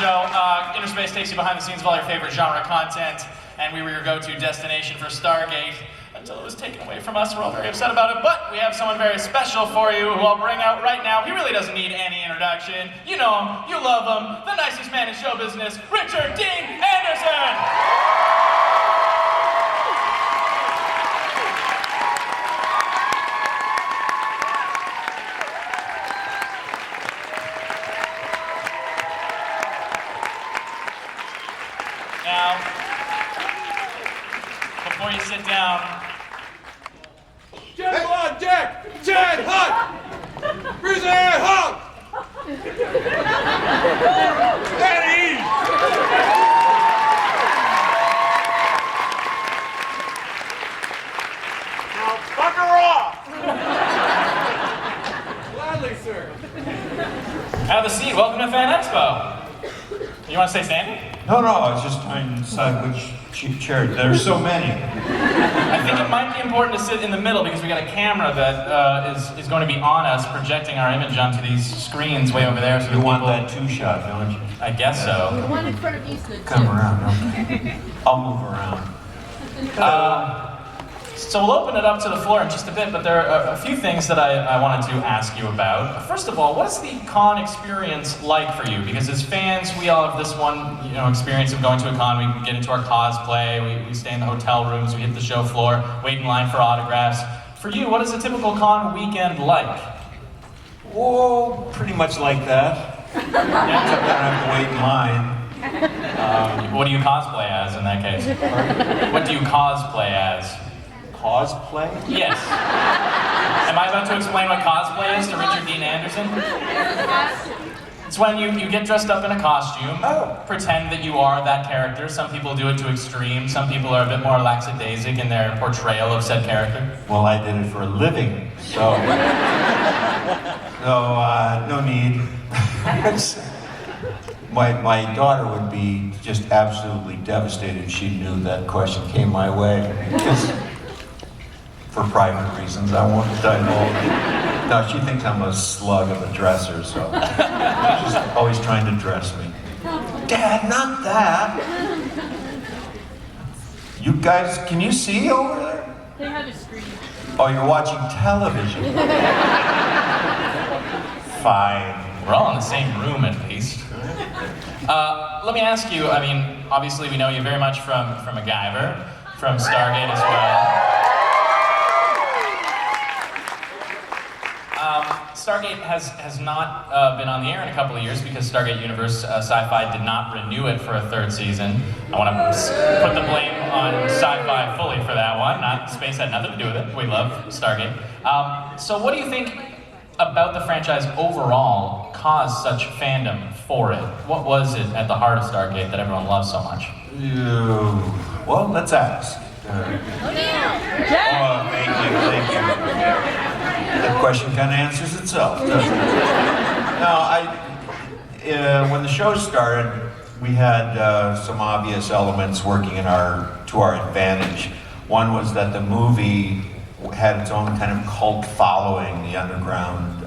show. Inner Space takes you behind the scenes of all your favorite genre content, and we were your go-to destination for Stargate until it was taken away from us. We're all very upset about it, but we have someone very special for you who I'll bring out right now. He really doesn't need any introduction. You know him, you love him, the nicest man in show business, Richard Dean Anderson! Now, before you sit down, Jet on deck! Jet hot! Freeze air hot! Eddie! Now fucker off! Gladly, sir. have a seat. Welcome to Fan Expo. You want to stay standing? No, I was just trying to decide which chair. There's so many. I think it might be important to sit in the middle because we got a camera that is going to be on us, projecting our image onto these screens way over there. So You want that two-shot, don't you? I guess so. The one in front of you's good Come too. around, okay. I'll move around. So we'll open it up to the floor in just a bit, but there are a few things that I wanted to ask you about. First of all, what is the con experience like for you? Because as fans, we all have this one, experience of going to a con. We get into our cosplay, we stay in the hotel rooms, we hit the show floor, wait in line for autographs. For you, what is a typical con weekend like? Whoa, pretty much like that. Yeah. Except I don't have to wait in line. What do you cosplay as in that case? What do you cosplay as? Cosplay? Yes. Am I about to explain what cosplay is to Richard Dean Anderson? It's when you get dressed up in a costume, pretend that you are that character. Some people do it to extreme. Some people are a bit more lackadaisic in their portrayal of said character. Well, I did it for a living, so no need. My daughter would be just absolutely devastated if she knew that question came my way. Because for private reasons, I won't divulge. No, she thinks I'm a slug of a dresser, so she's always trying to dress me. Dad, not that. You guys, can you see over there? They have a screen. Oh, you're watching television. Fine. We're all in the same room at least. Let me ask you, obviously we know you very much from MacGyver, from Stargate as well. Stargate has not been on the air in a couple of years because Stargate Universe Sci-Fi did not renew it for a third season. I want to put the blame on Sci-Fi fully for that one. Space had nothing to do with it. We love Stargate. So what do you think about the franchise overall caused such fandom for it? What was it at the heart of Stargate that everyone loves so much? Well, let's ask. Oh, thank you. That question kind of answers itself, doesn't it? No, when the show started, we had some obvious elements working to our advantage. One was that the movie had its own kind of cult following, the underground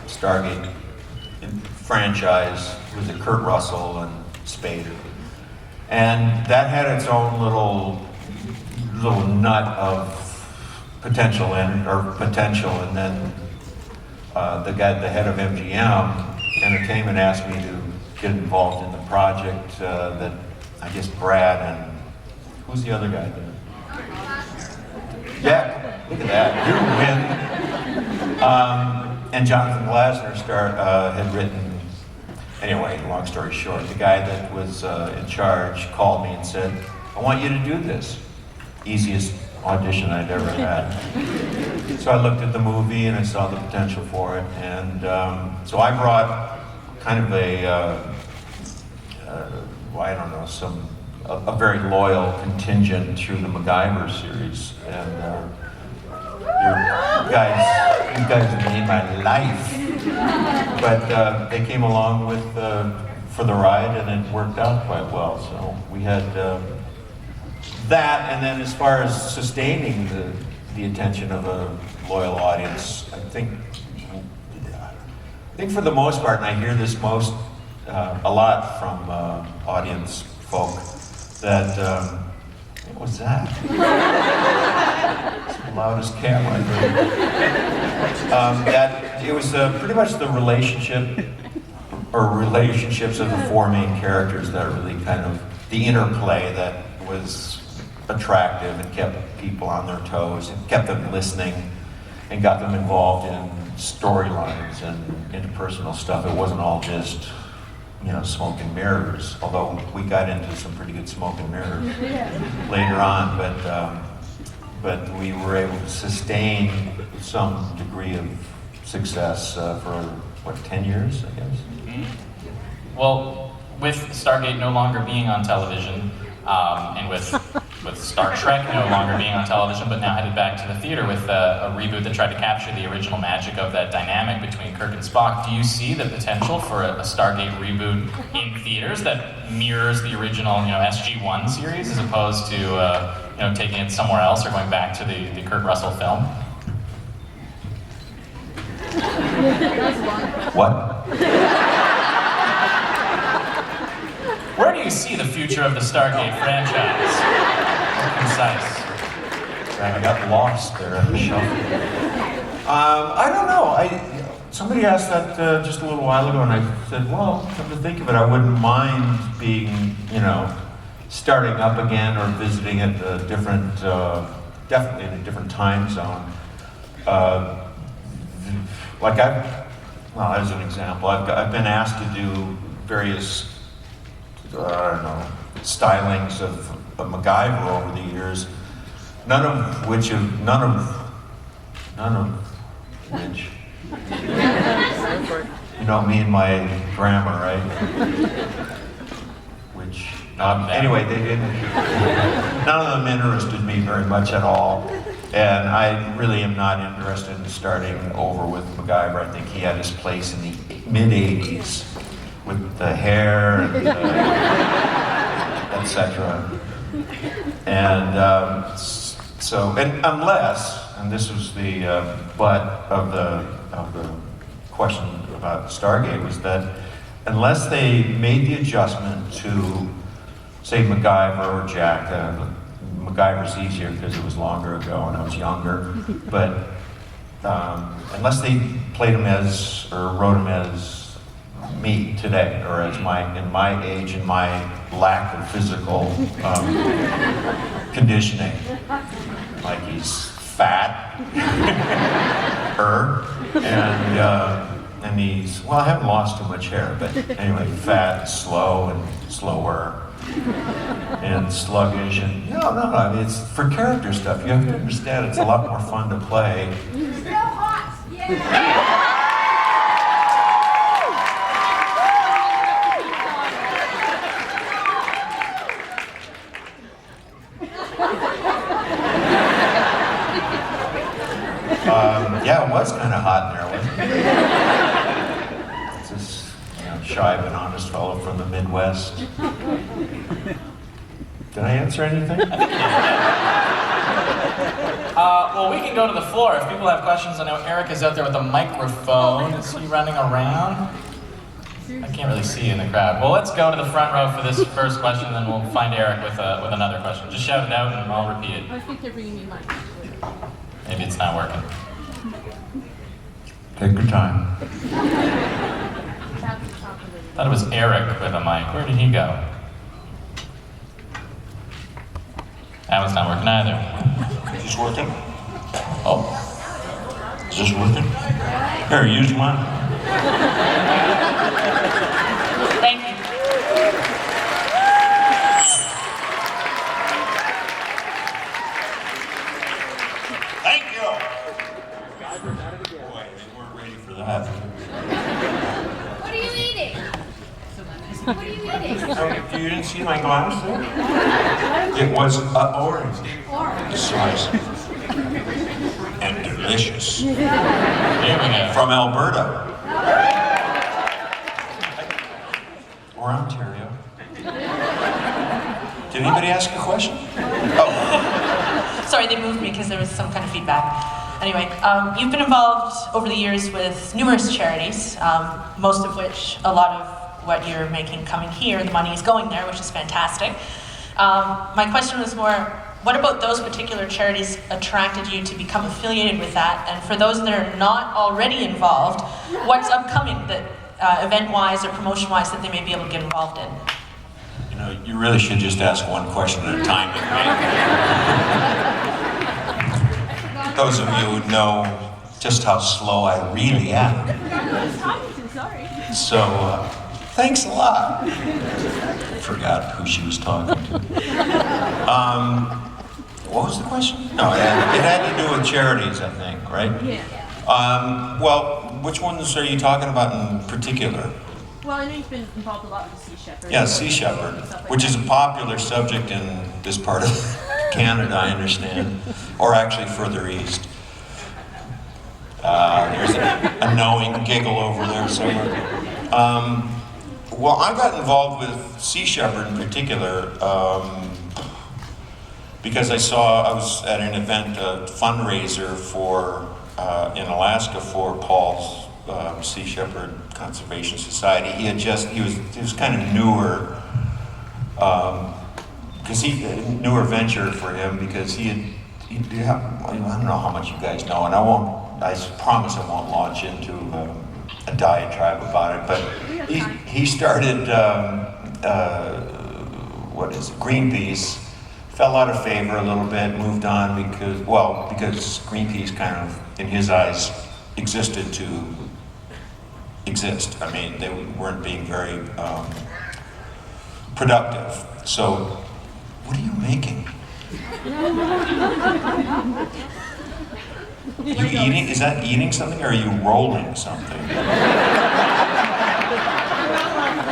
Stargate franchise with the Kurt Russell and Spader. And that had its own little nut of potential, and then the head of MGM Entertainment asked me to get involved in the project that I guess Brad and who's the other guy there? Yeah, look at that, you win. And Jonathan Glasner had written. Anyway, long story short, the guy that was in charge called me and said, "I want you to do this." Easiest audition I'd ever had. So I looked at the movie and I saw the potential for it, and so I brought kind of a very loyal contingent through the MacGyver series, and you guys made my life. But they came along for the ride, and it worked out quite well. So we had that, and then as far as sustaining the attention of a loyal audience, I think for the most part, and I hear this most a lot from audience folk that, what was that? It's the loudest camera I've heard. That it was pretty much the relationships of the four main characters that really kind of, the interplay that was attractive and kept people on their toes and kept them listening and got them involved in storylines and interpersonal stuff. It wasn't all just, smoke and mirrors, although we got into some pretty good smoke and mirrors later on, but we were able to sustain some degree of success for, 10 years, I guess? Well, with Stargate no longer being on television, and with Star Trek no longer being on television, but now headed back to the theater with a reboot that tried to capture the original magic of that dynamic between Kirk and Spock, do you see the potential for a Stargate reboot in theaters that mirrors the original, SG-1 series, as opposed to, taking it somewhere else or going back to the Kurt Russell film? What? Where do you see the future of the Stargate franchise? Concise. I got lost there at the shelf. I don't know. Somebody asked that just a little while ago, and I said, well, come to think of it, I wouldn't mind being, starting up again or visiting at a different, definitely in a different time zone. As an example, I've been asked to do various, stylings of MacGyver over the years, none of which, me and my grammar, right? Anyway, they didn't, none of them interested me very much at all, and I really am not interested in starting over with MacGyver. I think he had his place in the mid-'80s with the hair and etc. And and unless, and this was the butt of the question about Stargate, was that unless they made the adjustment to, say, MacGyver or Jack, MacGyver's easier because it was longer ago and I was younger, but unless they played him as, or wrote him as me today, or as in my age and my lack of physical conditioning, like he's fat, and he's, well, I haven't lost too much hair, but anyway, fat, slow, and slower, and sluggish, and I mean, it's for character stuff. You have to understand it's a lot more fun to play. You're still hot! Yeah! Yeah, it was kind of hot in there, wasn't it? It's this shy but honest fellow from the Midwest. Did I answer anything? Well, we can go to the floor. If people have questions, I know Eric is out there with a microphone. Is he running around? I can't really see in the crowd. Well, let's go to the front row for this first question, then we'll find Eric with another question. Just shout it out and I'll repeat it. I think they're bringing me mine. Maybe it's not working. Take your time. Thought it was Eric with a mic. Where did he go? That one's not working either. Is this working? Oh. Is this working? Here, use mine. Thank you. Thank you! Boy, they weren't ready for that. What are you eating? What are you eating? You didn't see my glass there? It was orange. Slice. And delicious. Here we go. From Alberta. Or Ontario. Did anybody ask a question? Oh. Sorry, they moved me because there was some kind of feedback. Anyway, you've been involved over the years with numerous charities, most of which a lot of what you're making coming here. The money is going there, which is fantastic. My question was more, what about those particular charities attracted you to become affiliated with that? And for those that are not already involved, what's upcoming that event-wise or promotion-wise that they may be able to get involved in? You know, you really should just ask one question at a time. Those of you who know just how slow I really am. So, thanks a lot. Forgot who she was talking to. What was the question? No, it had to do with charities, I think, right? Yeah. Well, which ones are you talking about in particular? Well, I know you've been involved a lot with the Sea Shepherd. Yeah, Sea Shepherd, which is a popular subject in this part of Canada, I understand, or actually further east. There's a knowing giggle over there somewhere. Well, I got involved with Sea Shepherd in particular because I was at an event, a fundraiser for in Alaska for Paul's Sea Shepherd Conservation Society. He was kind of newer, newer venture for him because I don't know how much you guys know, and I promise I won't launch into a diatribe about it, but he started, Greenpeace, fell out of favor a little bit, moved on because Greenpeace kind of, in his eyes, existed to exist. I mean, they weren't being very productive. So, what are you making? You eating? Is that eating something, or are you rolling something? I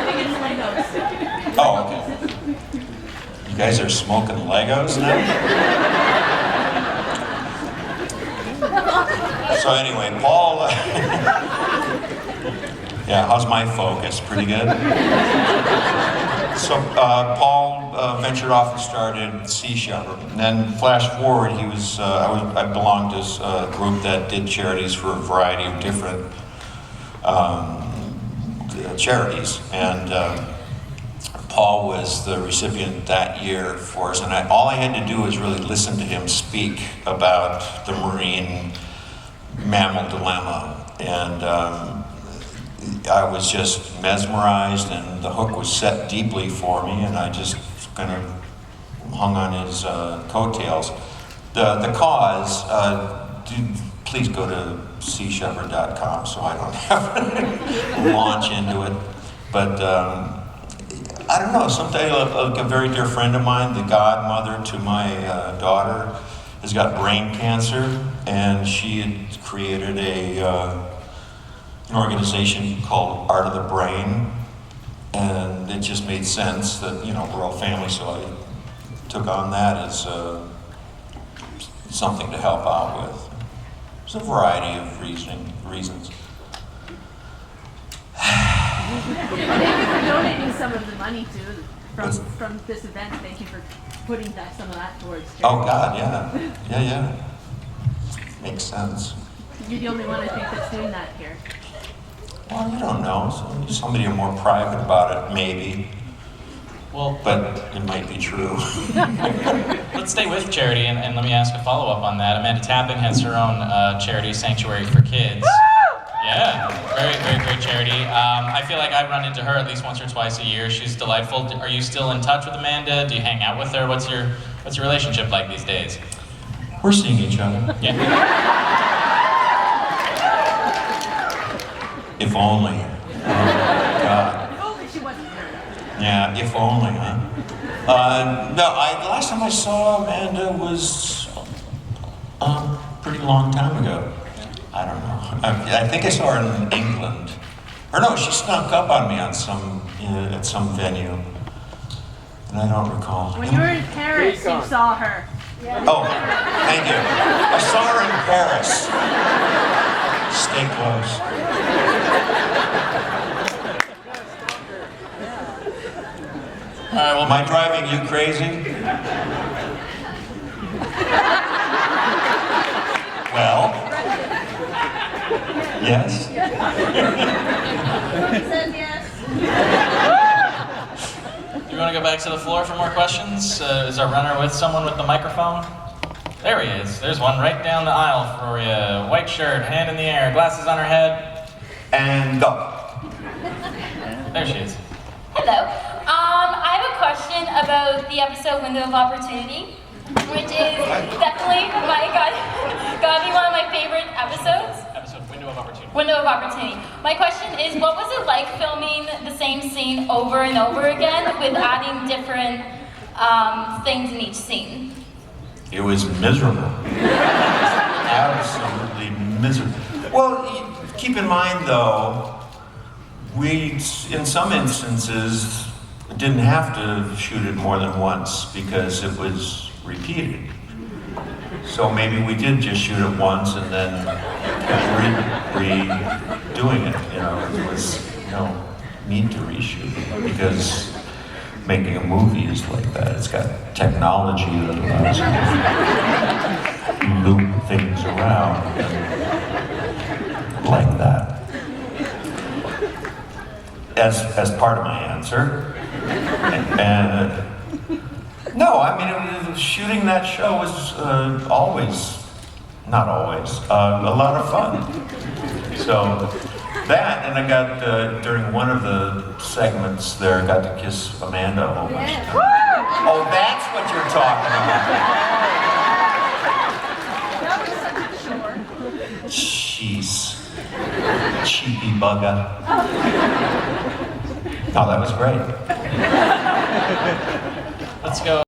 think it's Legos. Oh, okay. You guys are smoking Legos now? So anyway, Paul, yeah, how's my focus? Pretty good? So Paul ventured off and started Sea Shepherd. And then flash forward, I belonged to a group that did charities for a variety of different charities. And Paul was the recipient that year for us. And all I had to do was really listen to him speak about the marine mammal dilemma. And I was just mesmerized, and the hook was set deeply for me, and I just kind of hung on his coattails. The cause, please go to seashepherd.com so I don't have to launch into it. But I don't know, someday a very dear friend of mine, the godmother to my daughter, has got brain cancer, and she had created an organization called Art of the Brain, and it just made sense that, we're all family, so I took on that as something to help out with. There's a variety of reasons. Thank you for donating some of the money from this event. Thank you for putting some of that towards charity. Oh God, yeah. Makes sense. You're the only one I think that's doing that here. Well, you don't know. Somebody more private about it, maybe. Well, but it might be true. Let's stay with charity, and let me ask a follow-up on that. Amanda Tappan has her own charity, Sanctuary for Kids. Yeah, very, very great charity. I feel like I run into her at least once or twice a year. She's delightful. Are you still in touch with Amanda? Do you hang out with her? What's your relationship like these days? We're seeing each other. Yeah. If only. Oh my God. If only she wasn't here. Yeah, if only, huh? No, the last time I saw Amanda was a pretty long time ago. I don't know. I think I saw her in England. Or no, she snuck up on me at some venue. And I don't recall. When you were in Paris, you saw her. Oh, thank you. I saw her in Paris. Stay close. All right, well, am I driving you crazy? Well, yes. He says yes. we want to go back to the floor for more questions? Is our runner with someone with the microphone? There he is. There's one right down the aisle for you. White shirt, hand in the air, glasses on her head. And go. There she is. Hello. I have a question about the episode Window of Opportunity, which is definitely gotta be one of my favorite episodes. Episode Window of Opportunity. Window of Opportunity. My question is, what was it like filming the same scene over and over again with adding different things in each scene? It was miserable. Absolutely miserable. Well, keep in mind though, we, in some instances, didn't have to shoot it more than once because it was repeated. So maybe we did just shoot it once and then kept redoing it. You know, it was no need to reshoot it because making a movie is like that. It's got technology that allows you to loop things around like that. As part of my answer, no, I mean, shooting that show was not always, a lot of fun. So that, and I got, during one of the segments there, I got to kiss Amanda a whole bunch of times. Oh, that's what you're talking about. Jeez. Cheapy bugger. Oh, that was great. Let's go.